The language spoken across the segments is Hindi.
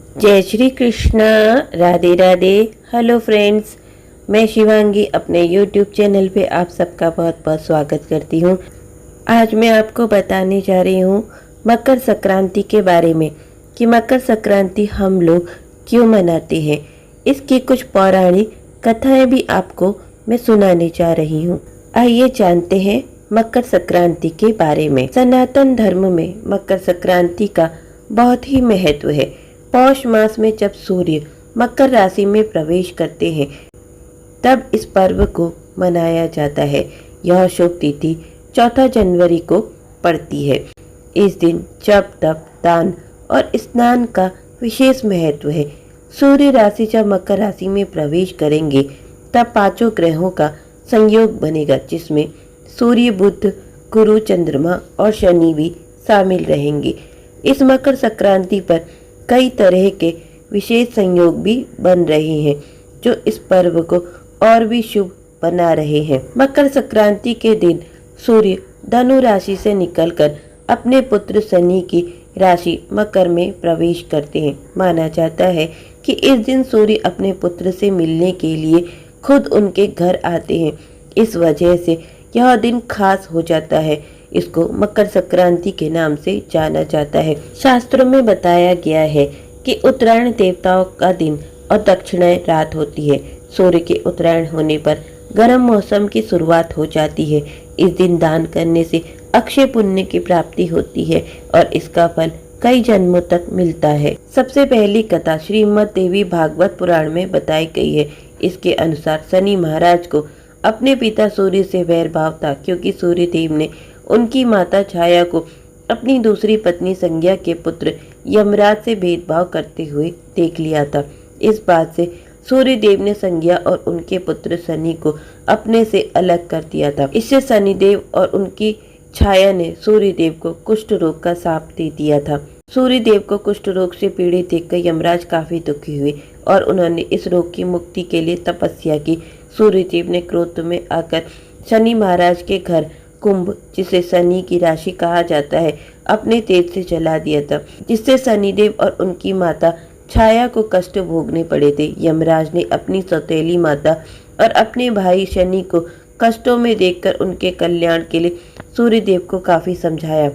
जय श्री कृष्ण। राधे राधे। हेलो फ्रेंड्स, मैं शिवांगी अपने यूट्यूब चैनल पे आप सबका बहुत बहुत स्वागत करती हूँ। आज मैं आपको बताने जा रही हूँ मकर संक्रांति के बारे में कि मकर संक्रांति हम लोग क्यों मनाते हैं। इसकी कुछ पौराणिक कथाएं भी आपको मैं सुनाने जा रही हूँ। आइए जानते हैं मकर संक्रांति के बारे में। सनातन धर्म में मकर संक्रांति का बहुत ही महत्व है। पौष मास में जब सूर्य मकर राशि में प्रवेश करते हैं तब इस पर्व को मनाया जाता है। यह शुभ तिथि 4 जनवरी को पड़ती है। इस दिन जप तप दान और स्नान का विशेष महत्व है। सूर्य राशि जब मकर राशि में प्रवेश करेंगे तब 5 ग्रहों का संयोग बनेगा, जिसमें सूर्य, बुध, गुरु, चंद्रमा और शनि भी शामिल रहेंगे। इस मकर संक्रांति पर कई तरह के विशेष संयोग भी बन रहे हैं जो इस पर्व को और भी शुभ बना रहे हैं। मकर संक्रांति के दिन सूर्य धनु राशि से निकलकर अपने पुत्र शनि की राशि मकर में प्रवेश करते हैं। माना जाता है कि इस दिन सूर्य अपने पुत्र से मिलने के लिए खुद उनके घर आते हैं। इस वजह से यह दिन खास हो जाता है। इसको मकर संक्रांति के नाम से जाना जाता है। शास्त्रों में बताया गया है कि उत्तरायण देवताओं का दिन और दक्षिणायन रात होती है। सूर्य के उत्तरायण होने पर गर्म मौसम की शुरुआत हो जाती है। इस दिन दान करने से अक्षय पुण्य की प्राप्ति होती है और इसका फल कई जन्मों तक मिलता है। सबसे पहली कथा श्रीमद् देवी भागवत पुराण में बताई गई है। इसके अनुसार शनि महाराज को अपने पिता सूर्य से वैर भाव था, क्योंकि सूर्य देव ने उनकी माता छाया को अपनी दूसरी पत्नी संज्ञा के पुत्र यमराज से भेदभाव करते हुए देख लिया था। इस बात से सूर्य देव ने संज्ञा और उनके पुत्र शनि को अपने से अलग कर दिया था। इससे शनिदेव और उनकी छाया ने सूर्य देव को कुष्ठ रोग का शाप दे दिया था। सूर्य देव को कुष्ठ रोग से पीड़ित देखकर यमराज काफी दुखी हुए और उन्होंने इस रोग की मुक्ति के लिए तपस्या की। सूर्य देव ने क्रोध में आकर शनि महाराज के घर कुंभ, जिसे शनि की राशि कहा जाता है, अपने तेज से जला दिया था, जिससे शनिदेव और उनकी माता छाया को कष्ट भोगने पड़े थे। यमराज ने अपनी सौतेली माता और अपने भाई शनि को कष्टों में देखकर उनके कल्याण के लिए सूर्यदेव को काफी समझाया।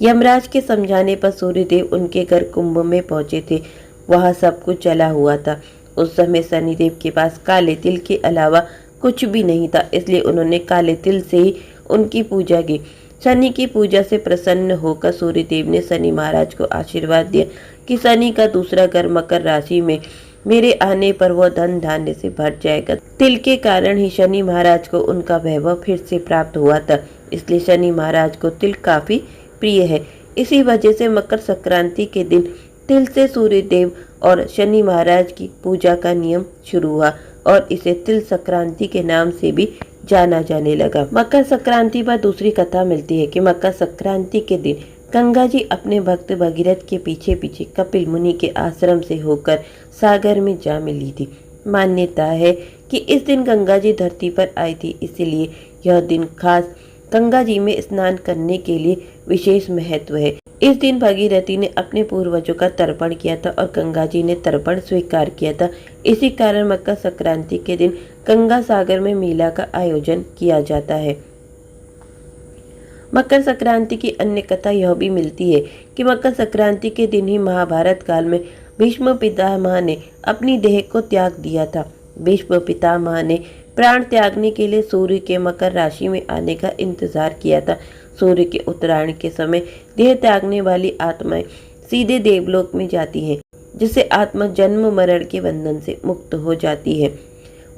यमराज के समझाने पर सूर्यदेव उनके घर कुंभ में पहुंचे थे। वहां सब कुछ जला हुआ था। उस समय शनिदेव के पास काले तिल के अलावा कुछ भी नहीं था, इसलिए उन्होंने काले तिल से ही उनकी पूजा की। शनि की पूजा से प्रसन्न होकर सूर्यदेव ने शनि महाराज को आशीर्वाद दिया कि शनि का दूसरा घर मकर राशि में मेरे आने पर वह धन धान्य से भर जाएगा। तिल के कारण ही शनि महाराज को उनका वैभव फिर से प्राप्त हुआ था, इसलिए शनि महाराज को तिल काफी प्रिय है। इसी वजह से मकर संक्रांति के दिन तिल से सूर्यदेव और शनि महाराज की पूजा का नियम शुरू हुआ और इसे तिल संक्रांति के नाम से भी जाना जाने लगा। मकर संक्रांति पर दूसरी कथा मिलती है कि मकर संक्रांति के दिन गंगा जी अपने भक्त भगीरथ के पीछे पीछे कपिल मुनि के आश्रम से होकर सागर में जा मिली थी। मान्यता है कि इस दिन गंगा जी धरती पर आई थी, इसीलिए यह दिन खास गंगा जी में स्नान करने के लिए विशेष महत्व है। इस दिन भगीरथी ने अपने पूर्वजों का तर्पण किया था और गंगा जी ने तर्पण स्वीकार किया था। इसी कारण मकर संक्रांति के दिन गंगा सागर में मेला का आयोजन किया जाता है। मकर संक्रांति की अन्य कथा यह भी मिलती है कि मकर संक्रांति के दिन ही महाभारत काल में भीष्म पितामह ने अपनी देह को त्याग दिया था। भीष्म पितामह ने प्राण त्यागने के लिए सूर्य के मकर राशि में आने का इंतजार किया था। सूर्य के उत्तरायण के समय देह त्यागने वाली आत्माएं सीधे देवलोक में जाती हैं, जिससे आत्मा जन्म मरण के बंधन से मुक्त हो जाती है।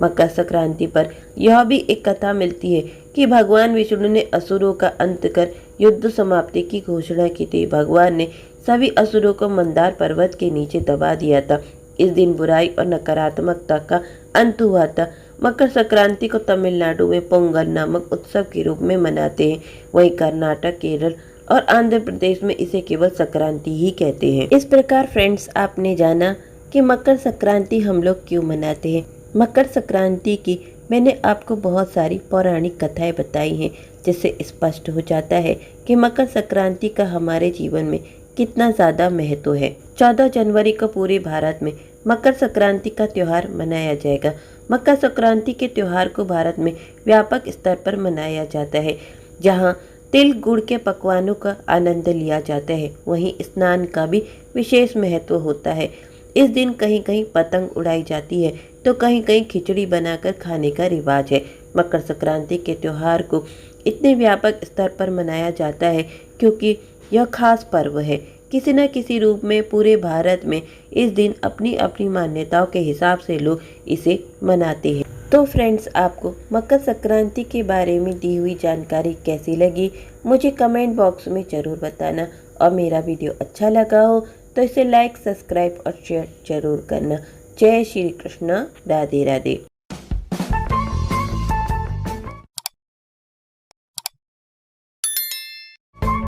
मकर संक्रांति पर यह भी एक कथा मिलती है कि भगवान विष्णु ने असुरों का अंत कर युद्ध समाप्ति की घोषणा की थी। भगवान ने सभी असुरों को मंदार पर्वत के नीचे दबा दिया था। इस दिन बुराई और नकारात्मकता का अंत हुआ था। मकर संक्रांति को तमिलनाडु में पोंगल नामक उत्सव के रूप में मनाते हैं। वहीं कर्नाटक, केरल और आंध्र प्रदेश में इसे केवल संक्रांति ही कहते हैं। इस प्रकार फ्रेंड्स, आपने जाना कि मकर संक्रांति हम लोग क्यों मनाते हैं। मकर संक्रांति की मैंने आपको बहुत सारी पौराणिक कथाएं बताई हैं, जिससे स्पष्ट हो जाता है कि मकर संक्रांति का हमारे जीवन में कितना ज़्यादा महत्व है। 14 जनवरी को पूरे भारत में मकर संक्रांति का त्यौहार मनाया जाएगा। मकर संक्रांति के त्यौहार को भारत में व्यापक स्तर पर मनाया जाता है, जहां तिल गुड़ के पकवानों का आनंद लिया जाता है। वहीं स्नान का भी विशेष महत्व होता है। इस दिन कहीं कहीं पतंग उड़ाई जाती है तो कहीं कहीं खिचड़ी बनाकर खाने का रिवाज है। मकर संक्रांति के त्यौहार को इतने व्यापक स्तर पर मनाया जाता है क्योंकि यह खास पर्व है। किसी न किसी रूप में पूरे भारत में इस दिन अपनी अपनी मान्यताओं के हिसाब से लोग इसे मनाते हैं। तो फ्रेंड्स, आपको मकर संक्रांति के बारे में दी हुई जानकारी कैसी लगी मुझे कमेंट बॉक्स में ज़रूर बताना, और मेरा वीडियो अच्छा लगा हो तो इसे लाइक, सब्सक्राइब और शेयर जरूर करना। जय श्री कृष्ण, राधे राधे।